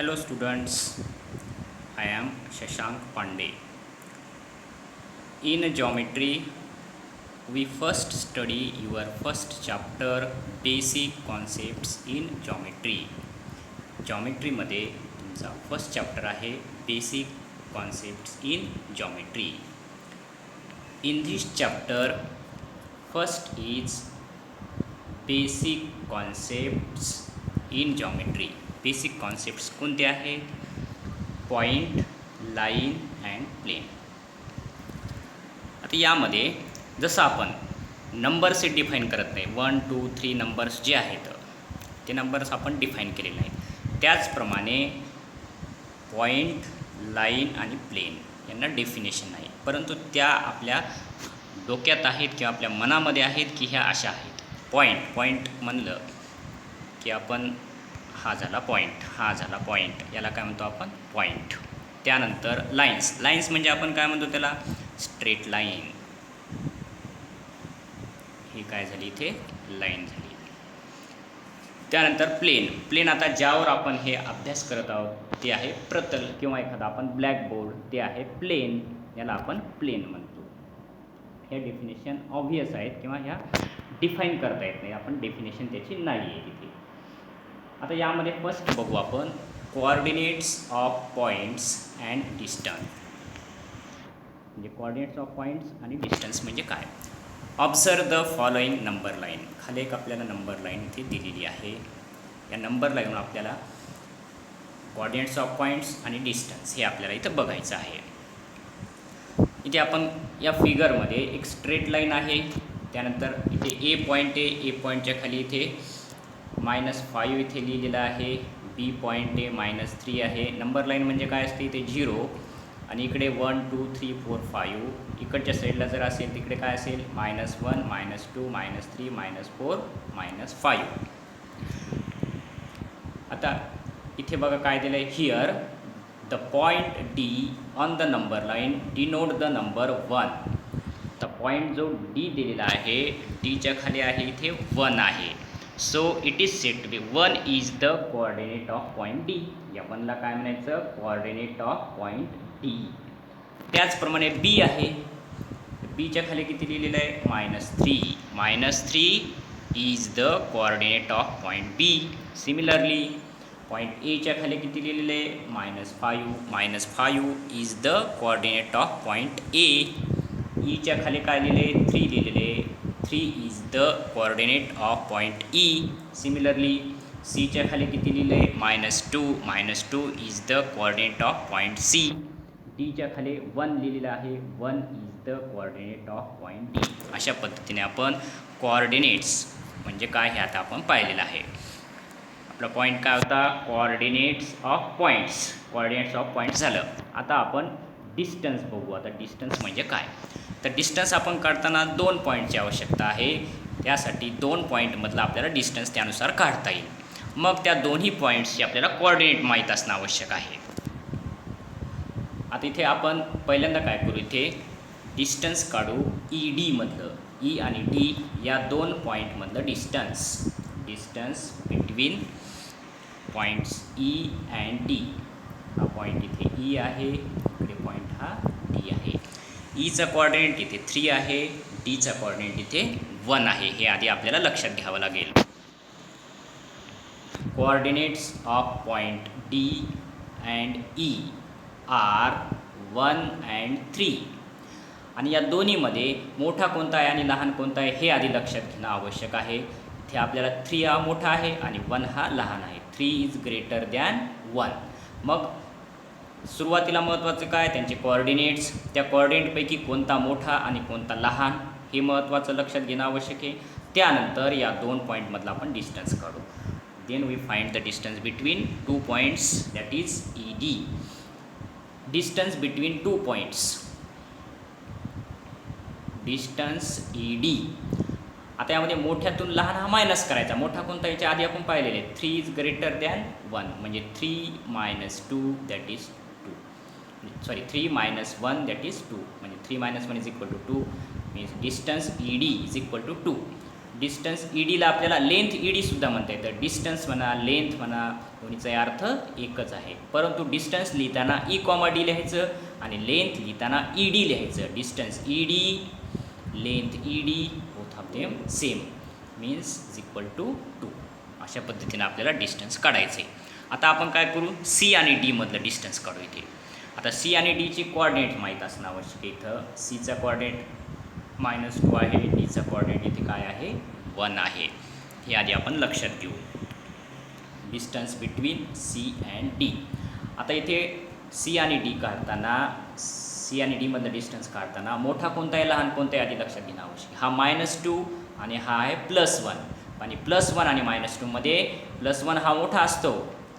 Hello students, I am Shashank Pandey. In geometry, we first study your first chapter basic concepts in geometry. Geometryमध्ये तुमचा first chapter आहे basic concepts in geometry. In this chapter, first is basic concepts in geometry. Basic concepts कोणते आहेत? Point, line and plane. आता यामध्ये जसं आपण numbers define करत नाही, 1, 2, 3 नंबर्स जे आहेत ते नंबर्स आपण डिफाईन केलेले नाहीत, त्याचप्रमाणे पॉईंट, लाईन आणि प्लेन यांना डेफिनेशन नाही, परंतु त्या आपल्या डोक्यात आहेत किंवा आपल्या मनामध्ये आहेत की ह्या अशा आहेत. पॉईंट म्हणलं की आपण हा झाला पॉईंट, हा झाला पॉईंट, याला काय म्हणतो आपण? पॉईंट. त्यानंतर लाईन्स म्हणजे आपण काय म्हणतो त्याला? Straight line. ही काय झाली? इथे लाईन झाली. त्यानंतर प्लेन आता ज्यावर आपण हे अभ्यास करत आहोत ते आहे प्रतल किंवा एखादा आपण ब्लॅकबोर्ड, ते आहे प्लेन, याला आपण प्लेन म्हणतो. हे डेफिनेशन ऑब्व्हियस आहेत किंवा ह्या डिफाईन करता येत नाही, आपण डेफिनेशन त्याची नाही आहे तिथे. आता यामध्ये फर्स्ट बघू आपण coordinates of points and distance. म्हणजे कोऑर्डिनेट्स ऑफ पॉईंट्स आणि डिस्टन्स म्हणजे काय? Observe the following number line. खाली एक आपल्याला नंबर लाईन इथे दिलेली आहे. या नंबर लाईनवर आपल्याला कोऑर्डिनेट्स ऑफ पॉईंट्स आणि डिस्टन्स हे आपल्याला इथं बघायचं आहे. इथे आपण या फिगरमध्ये एक स्ट्रेट लाईन आहे, त्यानंतर इथे ए पॉईंट आहे, ए पॉईंटच्या खाली इथे -5 इथे लिहिलेलं आहे, बी पॉईंट आहे -3 आहे. नंबर लाईन म्हणजे काय असते? इथे 0 आणि इकडे 1, 2, 3, 4, 5. इकडच्या साईडला जर असेल तिकडे काय असेल? -1, -2, -3, -4, -5. आता इथे बघा काय दिलं आहे? Here the point D on the number line denote the number 1. तर पॉईंट जो डी दिलेला आहे, डीच्या खाली आहे इथे 1 आहे. So it is set to be 1 is the coordinate of point D. या 1ला काय म्हणायचं? Coordinate of point D. त्याचप्रमाणे बी आहे, बीच्या खाली किती लिहिलेलं आहे? -3. -3 is the coordinate of point B. Similarly point एच्या खाली किती लिहिलेलं आहे? -5. -5 is the coordinate of point A. ईच्या खाली काय लिहिले? 3 लिहिलेले. 3 is the coordinate of point E. Similarly सीच्या खाली किती लिहिले? -2 is the coordinate of point C. डीच्या खाली 1 लिहिलेलं आहे, 1 is the coordinate of point D. अशा पद्धतीने आपण कोऑर्डिनेट्स म्हणजे काय हे आता आपण पाहिलेलं आहे. आपला पॉईंट काय होता? Coordinates of points. Coordinates of points झालं. आता आपण डिस्टन्स बघू. आता डिस्टन्स म्हणजे काय? तर डिस्टन्स आपण काढताना 2 पॉईंटची आवश्यकता आहे. त्यासाठी 2 पॉईंटमधला आपल्याला डिस्टन्स त्यानुसार काढता येईल. मग त्या दोन्ही पॉईंट्सची आपल्याला कोऑर्डिनेट माहीत असणं आवश्यक आहे. आता इथे आपण पहिल्यांदा काय करू? इथे डिस्टन्स काढू ई डी मधलं. ई आणि डी या 2 पॉईंटमधलं distance between points E and D. हा पॉईंट इथे ई आहे, इकडे पॉईंट हा डी आहे. ईचा कोऑर्डिनेट इथे 3 आहे, डीचा कोऑर्डिनेट इथे 1 आहे. हे आधी आपल्याला लक्षात घ्यावं लागेल. Coordinates of point D and E are 1 and 3. आणि या दोन्हीमध्ये मोठा कोणता आहे आणि लहान कोणता आहे हे आधी लक्षात घेणं आवश्यक आहे. इथे आपल्याला 3 हा मोठा आहे आणि 1 हा लहान आहे. 3 इज ग्रेटर दॅन 1. मग सुरुवातीला महत्त्वाचं काय? त्यांचे कोऑर्डिनेट्स. त्या कोऑर्डिनेटपैकी कोणता मोठा आणि कोणता लहान हे महत्त्वाचं लक्षात घेणं आवश्यक आहे. त्यानंतर या 2 पॉईंटमधला आपण डिस्टन्स काढू. Then we find the distance between 2 points, that is E D. Distance between 2 points, distance E D. आता यामध्ये मोठ्यातून लहान हा मायनस करायचा. मोठा कोणता? याच्या आधी आपण पाहिलेले 3 इज ग्रेटर दॅन 1 म्हणजे 3 - 2 दॅट इज 2. 3 - 1 दॅट इज 2 म्हणजे 3 - 1 is equal to 2. Means distance E D is equal to 2. Distance E डीला आपल्याला लेंथ ई डीसुद्धा म्हणता येतं. डिस्टन्स म्हणा, लेंथ म्हणा, दोन्हीचा अर्थ एकच आहे. परंतु डिस्टन्स लिहिताना ई कॉमा डी लिहायचं आणि लेंथ लिहिताना ई डी लिहायचं. Distance E D, length E D, both of them same means is equal to 2. अशा पद्धतीने आपल्याला डिस्टन्स काढायचे. आता आपण काय करू, सी आणि डी मधलं डिस्टन्स काढू इथे. आता सी आणि डीची कोऑर्डिनेट माहीत असणं आवश्यक आहे. इथं सीचा कोऑर्डिनेट -2 आहे, डीचा कोऑर्डिनेट इथे काय आहे 1 आहे. हे आधी आपण लक्षात घेऊ. Distance between C and D. आता इथे सी आणि डी काढताना, सी आणि डी मधलं डिस्टन्स काढताना मोठा कोणता आहे लहान कोणता आहे आधी लक्षात घेणं आवश्यक. हा -2 आणि हा आहे +1. आणि +1 आणि -2 मध्ये +1 हा मोठा असतो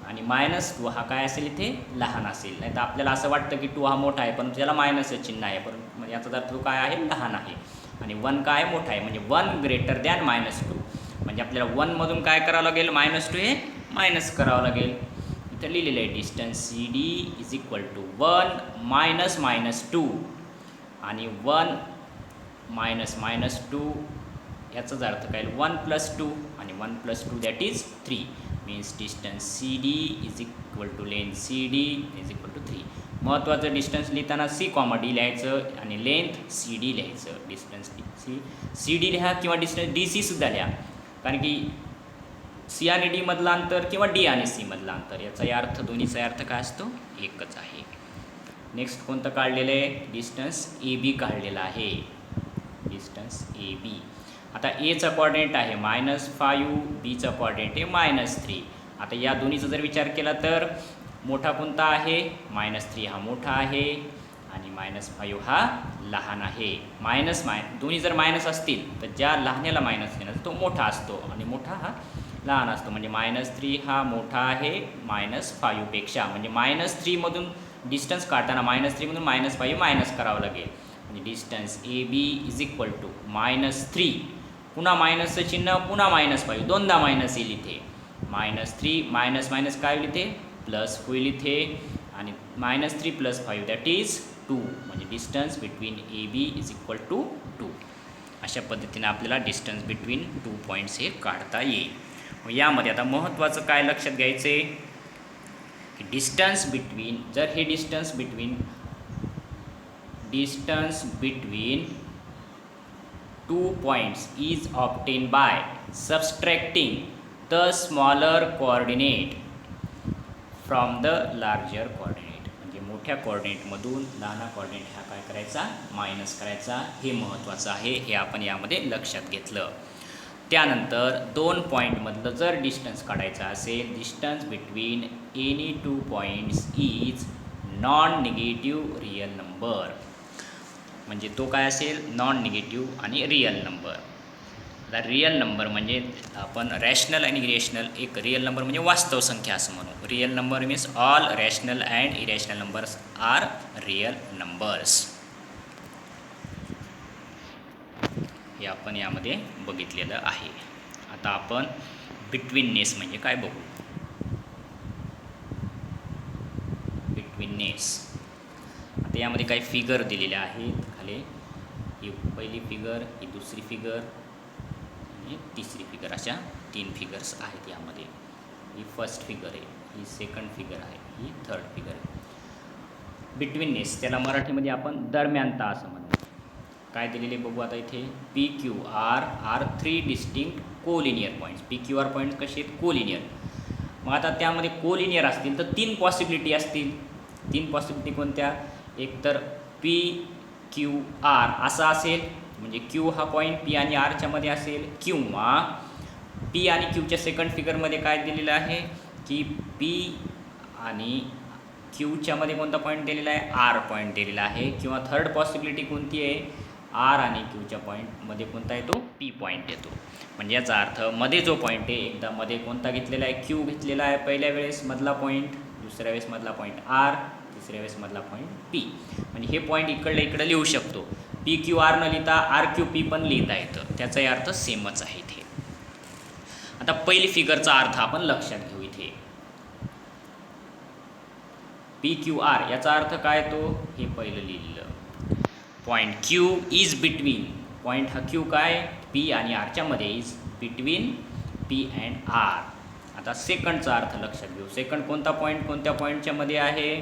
आणि -2 हा काय असेल इथे लहान असेल. नाही तर आपल्याला असं वाटतं की 2 हा मोठा आहे, परंतु त्याला मायनसचं चिन्ह आहे, परंतु याचा अर्थ तो काय आहे लहान आहे. आणि 1 काय मोठा आहे, म्हणजे 1 ग्रेटर दॅन -2. म्हणजे आपल्याला 1 मधून काय करावं लागेल, -2 हे मायनस करावं लागेल. इथं लिहिलेलं आहे distance C D is equal to 1 minus -2 आणि 1 मायनस -2 याचाच अर्थ काय 1 + 2 आणि 1 + 2 that is 3 means distance C D is equal to length C D is equal to 3. महत्त्वाचं डिस्टन्स लिहिताना सी कॉमा डी लिहायचं आणि लेंथ सी डी लिहायचं. डिस्टन्स सी डी लिहा किंवा डिस्टन्स डी सी सुद्धा लिहा, कारण की सी आणि डी मधलं अंतर किंवा डी आणि सी मधलं अंतर याचा अर्थ दोन्हीचा अर्थ काय असतो एकच आहे. नेक्स्ट कोणतं काढलेलं आहे, डिस्टन्स ए बी काढलेला आहे. Distance A B. आता एचा कोऑर्डिनेट आहे -5, बीचा कोऑर्डिनेट आहे -3. आता या दोन्हीचा जर विचार केला तर मोठा कोणता आहे, -3 हा मोठा आहे आणि -5 हा लहान आहे. दोन्ही जर मायनस असतील तर ज्या लहान्याला मायनस देणार तो मोठा असतो आणि मोठा हा लहान असतो. म्हणजे -3 हा मोठा आहे -5 पेक्षा. म्हणजे -3 मधून डिस्टन्स काढताना -3 मधून -5 मायनस करावं लागेल. म्हणजे distance A B is equal to -3, पुन्हा मायनसचं चिन्ह, पुन्हा -5, दोनदा मायनस येईल इथे. -3 मायनस काय होईल इथे प्लस होईल इथे आणि -3 + 5 दॅट इज 2. म्हणजे distance between A B is equal to 2. अशा पद्धतीने आपल्याला डिस्टन्स बिटवीन 2 पॉईंट्स हे काढता येईल. यामध्ये आता महत्त्वाचं काय लक्षात घ्यायचं आहे की डिस्टन्स बिटवीन, जर हे distance between 2 points is obtained by subtracting the smaller coordinate from the larger coordinate. म्हणजे मोठ्या कोऑर्डिनेटमधून लहान कोऑर्डिनेट हा काय करायचा मायनस करायचा. हे महत्त्वाचं आहे, हे आपण यामध्ये लक्षात घेतलं. त्यानंतर 2 पॉईंटमधलं जर डिस्टन्स काढायचा असेल, distance between any 2 points is non negative real number. म्हणजे तो काय असेल नॉन निगेटिव्ह आणि रिअल नंबर. आता रिअल नंबर म्हणजे आपण रॅशनल आणि इरेशनल, एक रिअल नंबर म्हणजे वास्तव संख्या असं म्हणू. Real number means all rational and irrational numbers are real numbers. हे आपण यामध्ये बघितलेलं आहे. आता आपण बिटवीननेस म्हणजे काय बघू. बिटवीननेस, आता यामध्ये काही फिगर दिलेल्या आहेत खाली. ही पहिली फिगर, ही दुसरी फिगर आणि तिसरी फिगर, अशा 3 फिगर्स आहेत यामध्ये. ही फर्स्ट फिगर आहे, ही सेकंड फिगर आहे, ही थर्ड फिगर आहे. बिटवीननेस त्याला मराठीमध्ये आपण दरम्यानता असं म्हणतो. काय दिलेले बघू आता इथे. PQR are 3 distinct collinear points. PQR points कसे आहेत कोलिनियर. मग आता त्यामध्ये कोलिनियर असतील तर 3 पॉसिबिलिटी असतील. 3 पॉसिबिलिटी कोणत्या, एक तर PQR असा असेल, म्हणजे Q हा पॉईंट P आणि Rच्या मध्ये असेल, किंवा P आणि Qच्या सेकंड फिगरमध्ये काय दिलेलं आहे की P आणि Qच्या मध्ये कोणता पॉईंट दिलेला आहे, R पॉईंट दिलेला आहे. किंवा थर्ड पॉसिबिलिटी कोणती आहे, R आणि Qच्या पॉईंटमध्ये कोणता येतो, P पॉईंट येतो. म्हणजे याचा अर्थ मध्ये जो पॉईंट आहे, एकदा मध्ये कोणता घेतलेला आहे, Q घेतलेला आहे पहिल्या वेळेस मधला पॉईंट, दुसऱ्या वेळेस मधला पॉईंट R, तिसऱ्या वेळेस मधला पॉईंट P. म्हणजे हे पॉईंट इकडे लिहू शकतो. PQR न लिहिता RQP पण लिहिता येतं. त्याचाही अर्थ सेमच आहे इथे. आता पहिली फिगरचा अर्थ आपण लक्षात घेऊ इथे. PQR याचा अर्थ काय तो, हे पहिलं लिहिलं. Point Q is between, point हा Q काय पी आणि आरच्या मध्ये is between P and R. आता सेकंडचा अर्थ लक्षात घेऊ. सेकंड कोणता पॉईंट कोणत्या पॉईंटच्या मध्ये आहे?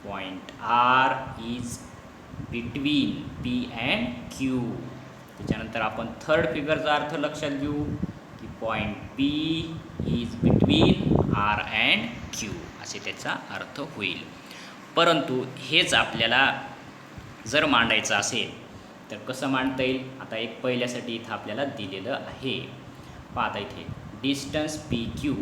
Point R is between P and Q. त्याच्यानंतर आपण थर्ड फिगरचा अर्थ लक्षात घेऊ की point P is between R and Q असे त्याचा अर्थ होईल. परंतु हेच आपल्याला जर मांडायचं असेल तर कसं मांडता येईल? आता एक पहिल्यासाठी इथं आपल्याला दिलेलं आहे. पाहता इथे डिस्टन्स पी क्यू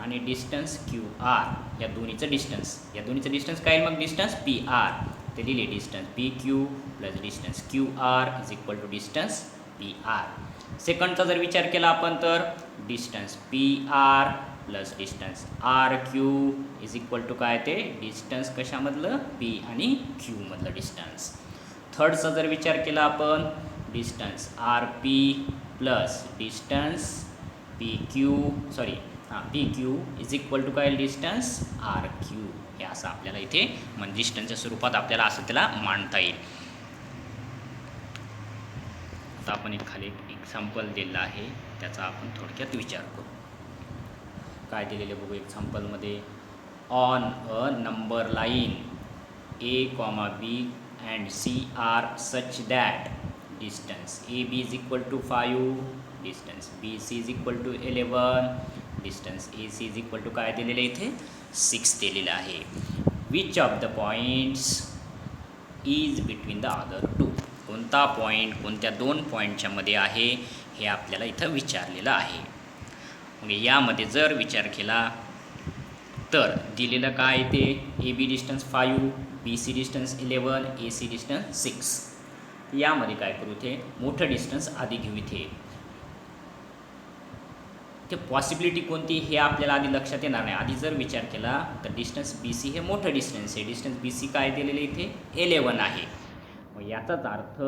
आणि डिस्टन्स क्यू आर या दोन्हीचं डिस्टन्स काय मग डिस्टन्स पी आर. ते लिहिले distance P Q plus distance Q R is equal to distance P R. सेकंडचा जर विचार केला आपण तर distance P R plus distance R Q is equal to काय ते डिस्टन्स कशामधलं पी आणि क्यूमधलं डिस्टन्स. थर्डचा जर विचार केला आपण distance R P plus distance P Q is equal to काय डिस्टन्स आर क्यू. हे असं आपल्याला इथे म्हणजे डिस्टन्सच्या स्वरूपात आपल्याला असं त्याला मांडता येईल. आता आपण एक खाली एक एक्झाम्पल दिलेलं आहे त्याचा आपण थोडक्यात विचार करू. काय दिलेले बघू एक्झाम्पलमध्ये. On a number line A comma B and C are such that distance A B is equal to 5, distance B C is equal to 11, distance A C is equal to काय दिलेलं इथे 6 दिलेलं आहे. Which of the points is between the other two. कोणता point कोणत्या दोन पॉईंटच्या मध्ये आहे हे आपल्याला इथं विचारलेलं आहे. मग यामध्ये जर विचार केला तर दिलेलं काय ते A B distance 5, B C distance 11, A C distance 6. यामध्ये काय करू इथे मोठं डिस्टन्स आधी घेऊ. इथे पॉसिबिलिटी कोणती हे आपल्याला आधी लक्षात येणार नाही. आधी जर विचार केला तर डिस्टन्स बी सी हे मोठं डिस्टन्स आहे. डिस्टन्स बी सी काय दिलेलं इथे 11 आहे. मग याचाच अर्थ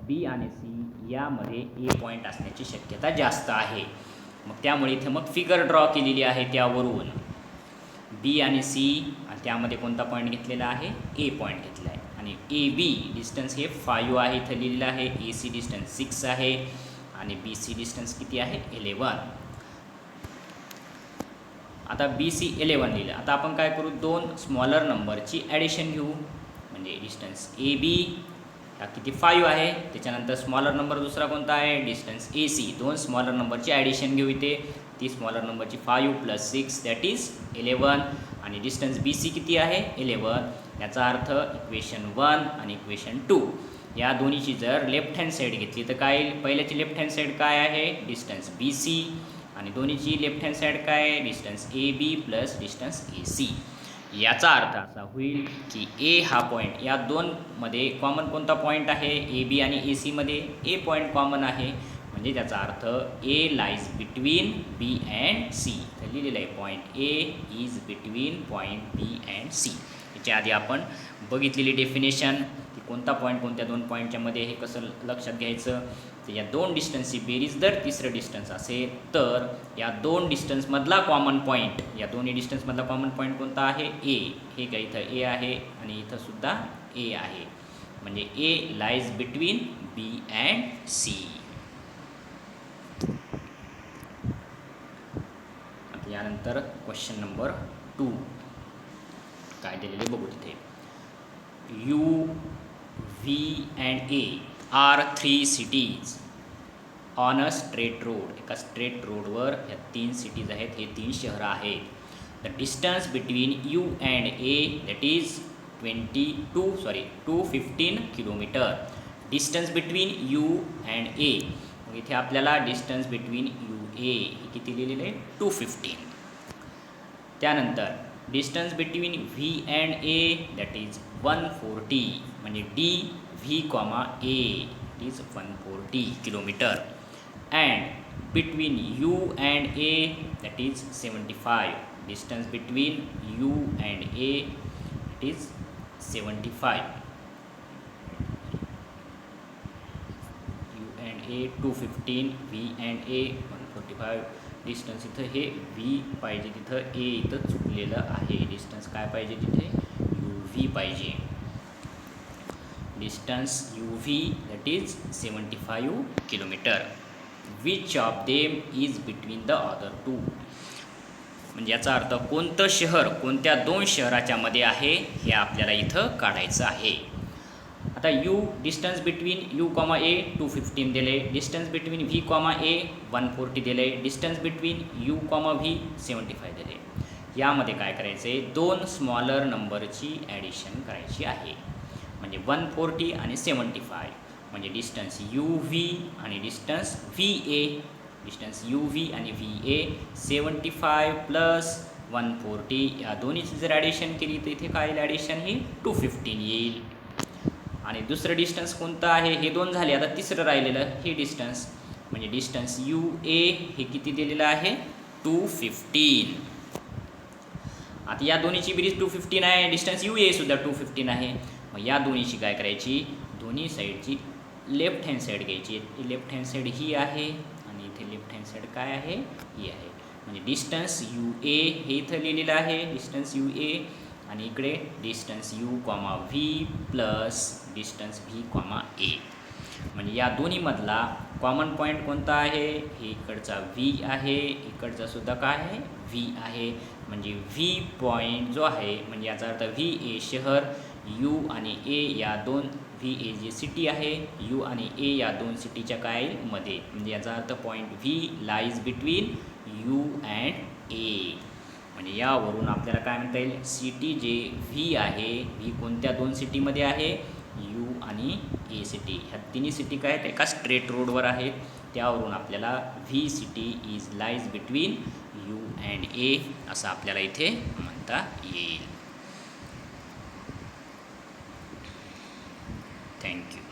बी आणि सी यामध्ये ए पॉईंट असण्याची शक्यता जास्त आहे. मग त्यामुळे इथे मग फिगर ड्रॉ केलेली आहे त्यावरून बी आणि सी आणि त्यामध्ये कोणता पॉईंट घेतलेला आहे ए पॉईंट घेतला आहे. आणि ए बी डिस्टन्स हे 5 आहे इथं लिहिलेलं आहे. ए सी डिस्टन्स 6 आहे आणि बी सी डिस्टन्स किती आहे 11. आता बी सी 11 लिहिलं. आता आपण काय करू दोन स्मॉलर नंबरची ॲडिशन घेऊ. म्हणजे डिस्टन्स ए बी किती 5 आहे. त्याच्यानंतर स्मॉलर नंबर दुसरा कोणता आहे डिस्टन्स ए सी. दोन स्मॉलर नंबरची ॲडिशन घेऊ इथे. ती स्मॉलर नंबरची 5 + 6 दॅट इज 11 आणि डिस्टन्स बी सी किती आहे 11. याचा अर्थ इक्वेशन 1 आणि इक्वेशन 2 या दोन्हीची जर लेफ्ट हँड साईड घेतली तर काय येईल. पहिल्याची लेफ्ट हँड साईड काय आहे डिस्टन्स बी सी आणि दोन्हीची लेफ्ट हँड साईड काय आहे distance A B plus distance A C. याचा अर्थ असा होईल की ए हा पॉईंट या दोनमध्ये कॉमन कोणता पॉईंट आहे ए बी आणि ए सीमध्ये ए पॉईंट कॉमन आहे. म्हणजे त्याचा अर्थ A lies between B and C. तर लिहिलेलं आहे point A is between point B and C. याच्या आधी आपण बघितलेली डेफिनेशन की कोणता पॉईंट कोणत्या दोन पॉईंटच्या मध्ये हे कसं लक्षात घ्यायचं. तर या दोन डिस्टन्सची बेरीज जर तिसरं डिस्टन्स असेल तर या दोन डिस्टन्समधला कॉमन पॉईंट या दोन्ही डिस्टन्समधला कॉमन पॉईंट कोणता आहे ए. हे काय इथं ए आहे आणि इथं सुद्धा ए आहे. म्हणजे A lies between B and C. यानंतर क्वेश्चन नंबर 2 काय दिलेले बघू तिथे. U V and A are 3 cities on a straight road. एका स्ट्रेट रोडवर ह्या 3 cities आहेत. हे 3 शहरं आहेत. The distance between U and A that is 215 kilometre. Distance between U and A. मग इथे आपल्याला डिस्टन्स बिटवीन यू ए हे किती लिहिलेलं आहे 215. त्यानंतर distance between V and A that is 140. म्हणजे D V comma A is 140 kilometre. And between U and A that is 75. Distance between U and A it is 75. You and A 215 V and A 145. Distance इथं हे V पाहिजे तिथं ए इथं चुकलेलं आहे. Distance काय पाहिजे तिथे यू व्ही पाहिजे. Distance U V that is 75 kilometre. Which of them is between the other two. म्हणजे याचा अर्थ कोणतं शहर कोणत्या दोन शहराच्या मध्ये आहे हे आपल्याला इथं काढायचं आहे. आता U distance between U comma A 215 दिले, distance between V comma A 140 दिले, distance between U comma V 75 दिले. यामध्ये काय करायचं आहे, दोन स्मॉलर नंबरची ॲडिशन करायची आहे. म्हणजे 140 आणि 75 म्हणजे डिस्टन्स यू व्ही आणि distance V A. Distance U V आणि व्ही ए 75 प्लस 140 या दोन्हीची जर ॲडिशन केली तर इथे काय ॲडिशन ही 215 येईल. आणि दुसरं डिस्टन्स कोणतं आहे, हे दोन झाले. आता तिसरं राहिलेलं हे डिस्टन्स म्हणजे डिस्टन्स यू ए हे किती दिलेलं आहे 215. आता या दोन्हीची बेरीज 215 आहे, डिस्टन्स यू ए सुद्धा 215 आहे. मग या दोन्हीची काय करायची, दोन्ही साईडची लेफ्ट हँड साईड घ्यायची. लेफ्ट हँड साईड ही आहे आणि इथे लेफ्ट हँड साईड काय आहे ही आहे. म्हणजे डिस्टन्स यू ए हे इथं लिहिलेलं आहे डिस्टन्स यू ए आणि इकडे distance U comma V plus distance V comma A. म्हणजे या दोन्हीमधला कॉमन पॉईंट कोणता आहे, हे इकडचा व्ही आहे, इकडचा सुद्धा काय आहे व्ही आहे. म्हणजे व्ही पॉईंट जो आहे म्हणजे याचा अर्थ व्ही ए शहर, यू आणि ए या दोन व्ही ए जी सिटी आहे, यू आणि ए या दोन सिटीच्या काय मध्ये. म्हणजे याचा अर्थ point V lies between U and ए. म्हणजे यावरून आपल्याला काय म्हणता येईल, सिटी जे व्ही आहे व्ही कोणत्या दोन सिटीमध्ये आहे, यू आणि ए सिटी. ह्या तिन्ही सिटी काय आहेत एका स्ट्रेट रोडवर आहेत. त्यावरून आपल्याला V city is lies between U and ए असं आपल्याला इथे म्हणता येईल. थँक्यू.